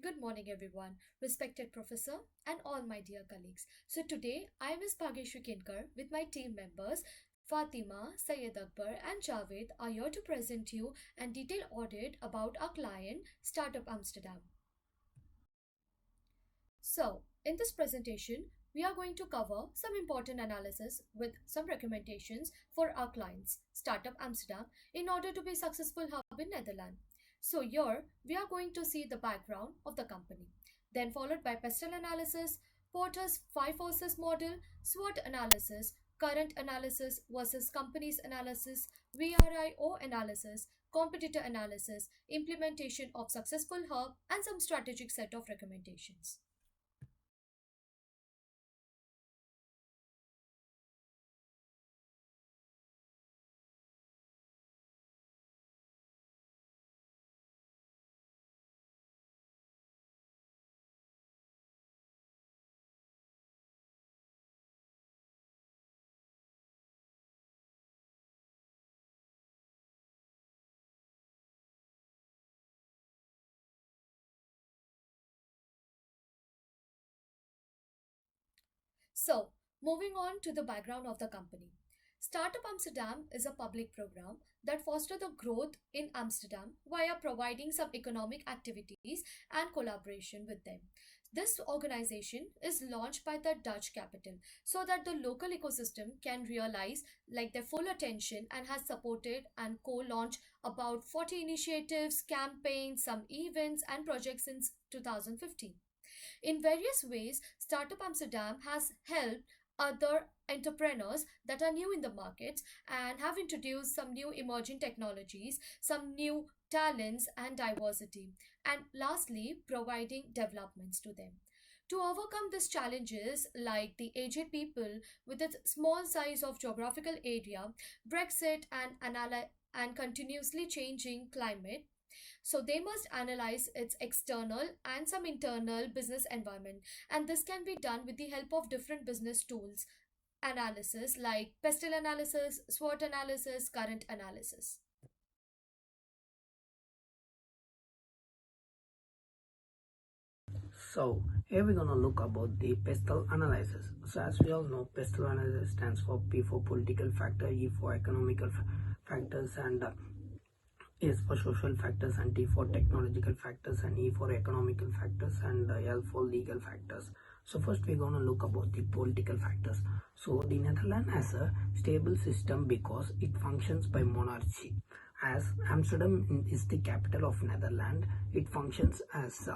Good morning, everyone, respected professor, and all my dear colleagues. So, today I, Ms. Bhageshwi Kinkar, with my team members Fatima, Syed Akbar, and Javed, are here to present you a detailed audit about our client, Startup Amsterdam. So, in this presentation, we are going to cover some important analysis with some recommendations for our clients, Startup Amsterdam, in order to be successful hub in Netherlands. So here, we are going to see the background of the company, then followed by pestle analysis, Porter's 5 forces model, SWOT analysis, current analysis versus companies analysis, VRIO analysis, competitor analysis, implementation of successful hub, and some strategic set of recommendations. So, moving on to the background of the company. Startup Amsterdam is a public program that fosters the growth in Amsterdam via providing some economic activities and collaboration with them. This organization is launched by the Dutch capital so that the local ecosystem can realize like their full attention and has supported and co-launched about 40 initiatives, campaigns, some events and projects since 2015. In various ways, Startup Amsterdam has helped other entrepreneurs that are new in the markets and have introduced some new emerging technologies, some new talents and diversity, and lastly, providing developments to them. To overcome these challenges, like the aged people with its small size of geographical area, Brexit, and continuously changing climate, so they must analyze its external and some internal business environment. And this can be done with the help of different business tools analysis like pestle analysis, SWOT analysis, current analysis. So here we're gonna look about the pestle analysis. So as we all know, pestle analysis stands for P for political factor, E for economical factors, and S for social factors, and T for technological factors, and E for economical factors, and L for legal factors. So first we're gonna look about the political factors. So the Netherlands has a stable system because it functions by monarchy. As Amsterdam is the capital of Netherlands, it functions as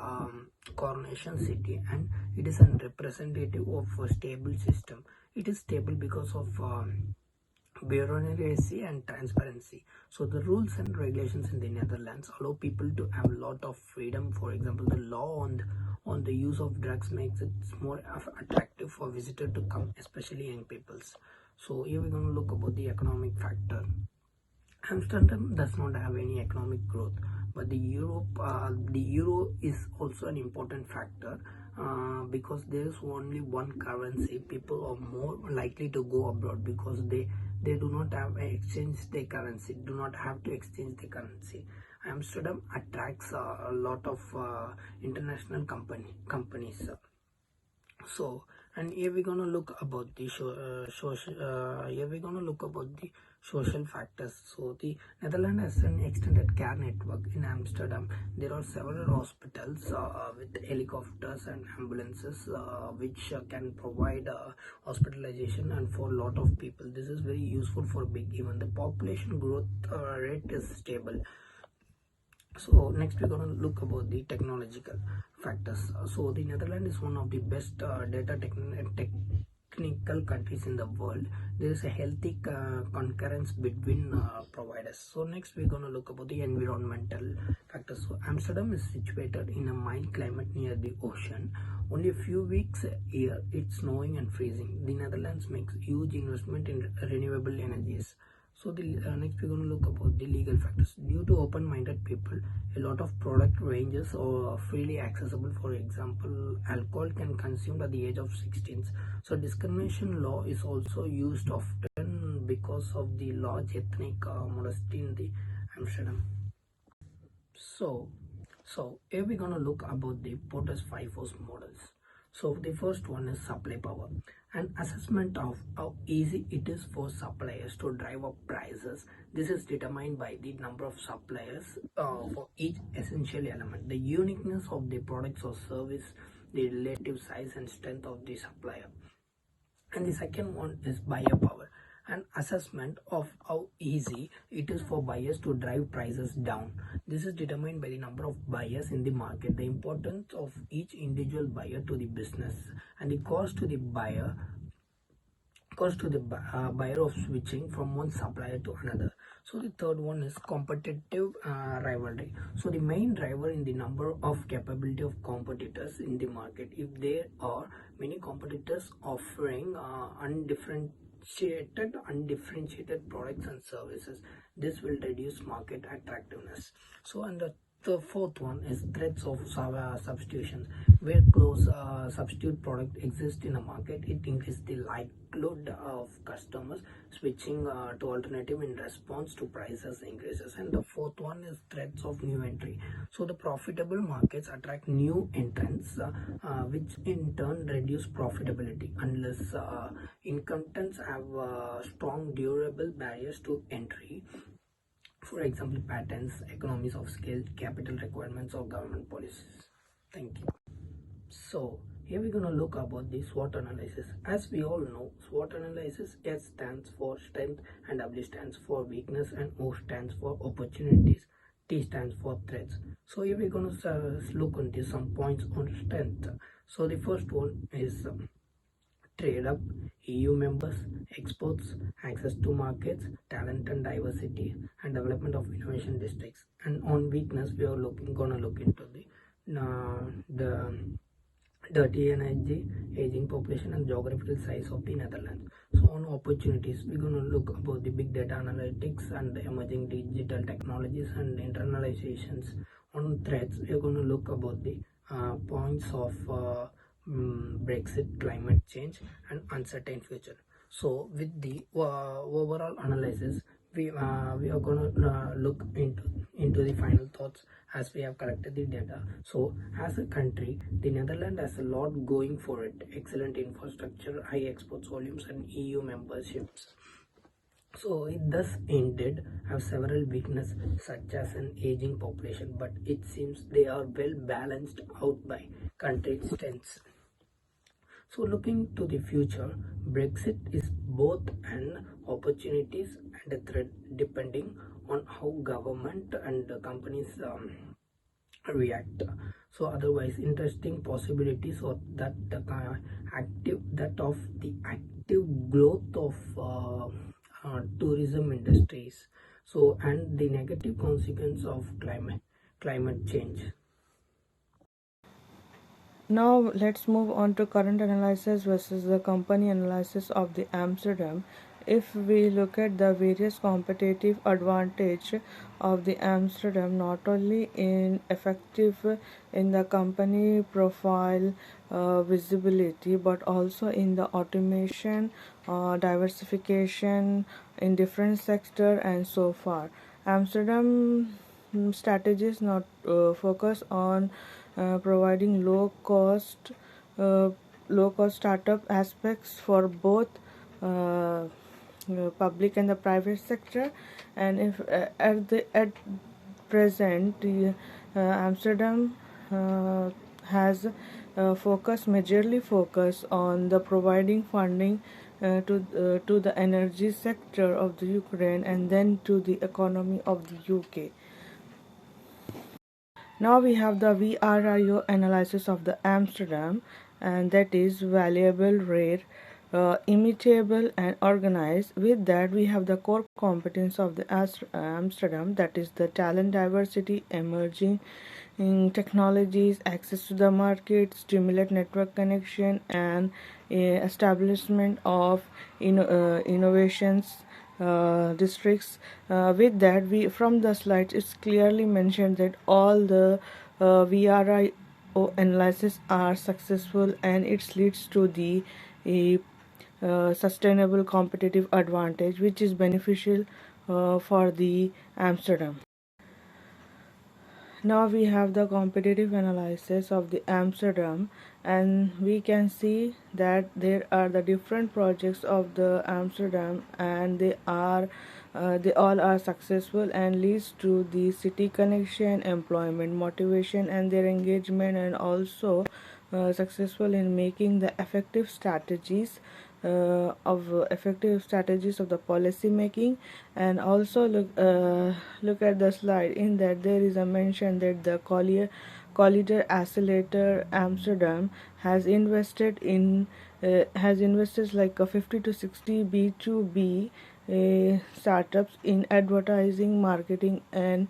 coronation city, and it is a representative of a stable system. It is stable because of bureaucracy and transparency. So the rules and regulations in the Netherlands allow people to have a lot of freedom. For example, the law on the use of drugs makes it more attractive for visitors to come, especially young peoples. So here we're going to look about the economic factor. Amsterdam does not have any economic growth, but the euro is also an important factor because there is only one currency. People are more likely to go abroad because they do not have exchange their currency, do not have to exchange the currency. Amsterdam attracts a lot of international companies. So, and here we're gonna look about the social factors. So the Netherlands has an extended care network. In Amsterdam there are several hospitals with helicopters and ambulances which can provide hospitalization, and for a lot of people this is very useful for big. Even the population growth rate is stable. So next we're going to look about the technological factors. So the Netherlands is one of the best technical countries in the world. There is a healthy concurrence between providers. So next we're going to look about the environmental factors. So Amsterdam is situated in a mild climate near the ocean. Only a few weeks a year it's snowing and freezing. The Netherlands makes huge investment in renewable energies. So the next we're going to look about the legal factors. Due to open-minded people, a lot of product ranges are freely accessible. For example, alcohol can consumed at the age of 16. So discrimination law is also used often because of the large ethnic modesty in the Amsterdam. So So here we're gonna look about the Porter's five force models. So the first one is supply power, an assessment of how easy it is for suppliers to drive up prices. This is determined by the number of suppliers for each essential element, the uniqueness of the products or service, the relative size and strength of the supplier. And the second one is buyer power, an assessment of how easy it is for buyers to drive prices down. This is determined by the number of buyers in the market, the importance of each individual buyer to the business, and the cost to the buyer of switching from one supplier to another. So the third one is competitive rivalry. So the main driver in the number of capability of competitors in the market. If there are many competitors offering undifferentiated products and services, this will reduce market attractiveness. So and the fourth one is threats of substitutions. Where close substitute product exists in a market, it increases the likelihood of customers switching to alternative in response to prices increases. And the fourth one is threats of new entry. So the profitable markets attract new entrants, which in turn reduce profitability unless incumbents have strong durable barriers to entry, for example patents, economies of scale, capital requirements, or government policies. Thank you. So here we're going to look about the SWOT analysis. As we all know, SWOT analysis, S stands for strength and W stands for weakness and O stands for opportunities, T stands for threats. So here we're going to look into some points on strength. So the first one is trade up, EU members, exports, access to markets, talent and diversity, and development of innovation districts. And on weakness, we are gonna look into the dirty energy, aging population, and geographical size of the Netherlands. So on opportunities, we're gonna look about the big data analytics and the emerging digital technologies and internalizations. On threats, we're gonna look about the points of Brexit, climate change, and uncertain future. So with the overall analysis, we are going to look into the final thoughts as we have collected the data. So as a country, the Netherlands has a lot going for it: excellent infrastructure, high exports volumes, and EU memberships. So it thus indeed have several weaknesses such as an aging population, but it seems they are well balanced out by country strengths. So looking to the future, Brexit is both an opportunities and a threat depending on how government and companies react. So otherwise, interesting possibilities or that of the active growth of tourism industries. So and the negative consequence of climate change. Now let's move on to current analysis versus the company analysis of the Amsterdam. If we look at the various competitive advantage of the Amsterdam, not only in effective in the company profile visibility, but also in the automation, diversification in different sector and so far. Amsterdam strategies not focus on providing uh, low cost startup aspects for both public and the private sector. And if at present Amsterdam has majorly focus on the providing funding to the energy sector of the Ukraine and then to the economy of the UK. Now we have the VRIO analysis of the Amsterdam, and that is valuable, rare, imitable, and organized. With that, we have the core competence of the Amsterdam, that is the talent diversity, emerging technologies, access to the market, stimulate network connection, and establishment of innovations districts. With that, we from the slides it's clearly mentioned that all the VRIO analysis are successful, and it leads to the sustainable competitive advantage, which is beneficial for the Amsterdam. Now we have the competitive analysis of the Amsterdam, and we can see that there are the different projects of the Amsterdam, and they all are successful and leads to the city connection, employment, motivation, and their engagement, and also successful in making the effective strategies of the policy making. And also look at the slide. In that there is a mention that the Collider Accelerator Amsterdam has invested like a 50 to 60 B2B startups in advertising, marketing, and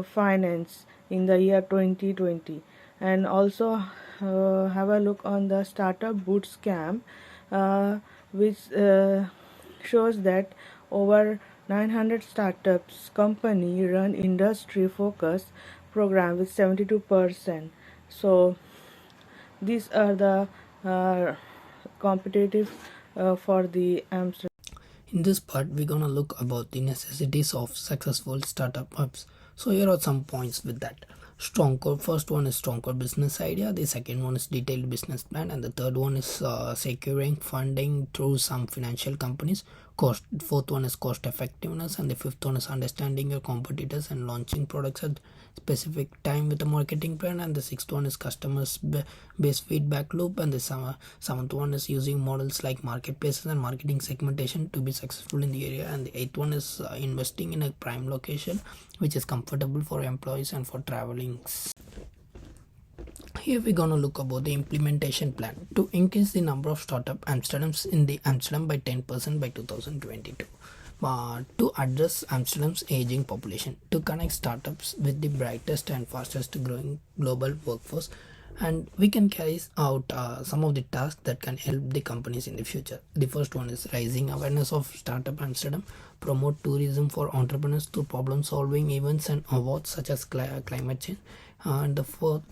finance in the year 2020. And also have a look on the startup boot scam, which shows that over 900 startups company run industry focused program with 72%. So these are the competitive for the Amsterdam. In this part, we're gonna look about the necessities of successful startup apps. So here are some points with that. Strong core. First one is strong core business idea. The second one is detailed business plan, and the third one is securing funding through some financial companies. Cost. Fourth one is cost effectiveness, and the fifth one is understanding your competitors and launching products at specific time with a marketing plan, and the sixth one is customers based feedback loop, and the seventh one is using models like marketplaces and marketing segmentation to be successful in the area, and the eighth one is investing in a prime location which is comfortable for employees and for traveling. Here we're gonna look about the implementation plan to increase the number of startup Amsterdams in the Amsterdam by 10% by 2022. To address Amsterdam's aging population, to connect startups with the brightest and fastest growing global workforce, and we can carry out some of the tasks that can help the companies in the future. The first one is raising awareness of startup Amsterdam, promote tourism for entrepreneurs through problem solving events and awards such as climate change. And the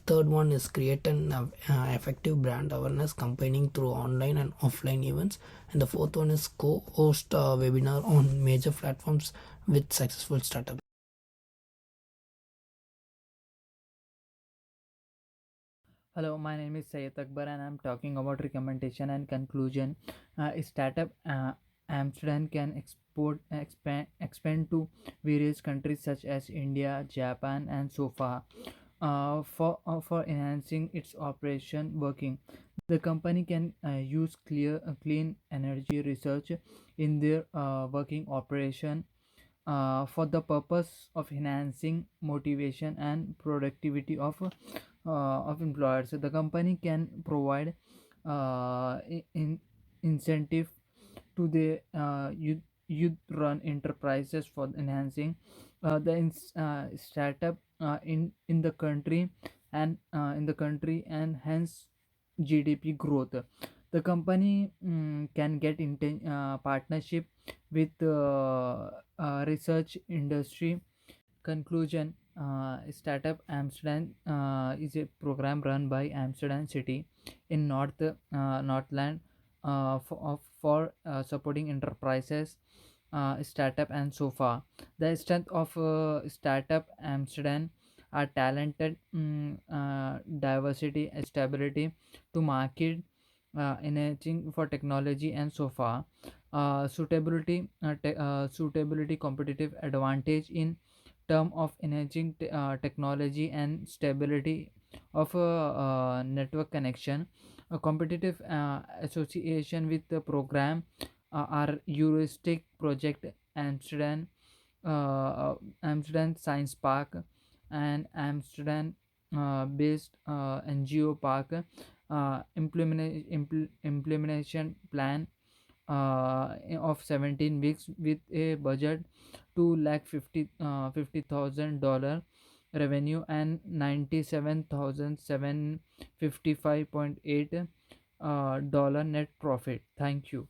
third one is create an effective brand awareness campaigning through online and offline events. And the fourth one is co-host a webinar on major platforms with successful startups. Hello, my name is Sayed Akbar and I'm talking about recommendation and conclusion. Startup Amsterdam can expand to various countries such as India, Japan, and so far. For enhancing its operation working, the company can use clean energy research in their working operation for the purpose of enhancing motivation and productivity of employers. So the company can provide incentive to the youth run enterprises for enhancing startup in the country and hence GDP growth. The company can get partnership with research industry. Conclusion. Startup Amsterdam is a program run by Amsterdam City in Northland for supporting enterprises, startup, and so far. The strength of Startup Amsterdam are talented, diversity, stability to market, enhancing for technology, and so far. Suitability, competitive advantage in term of enhancing technology and stability of a network connection. A competitive association with the program are heuristic project Amsterdam, Amsterdam Science Park, and Amsterdam based NGO Park. Implementation plan of 17 weeks with a budget 2 lakh 50,000 revenue and 97,755.8 dollar net profit. Thank you.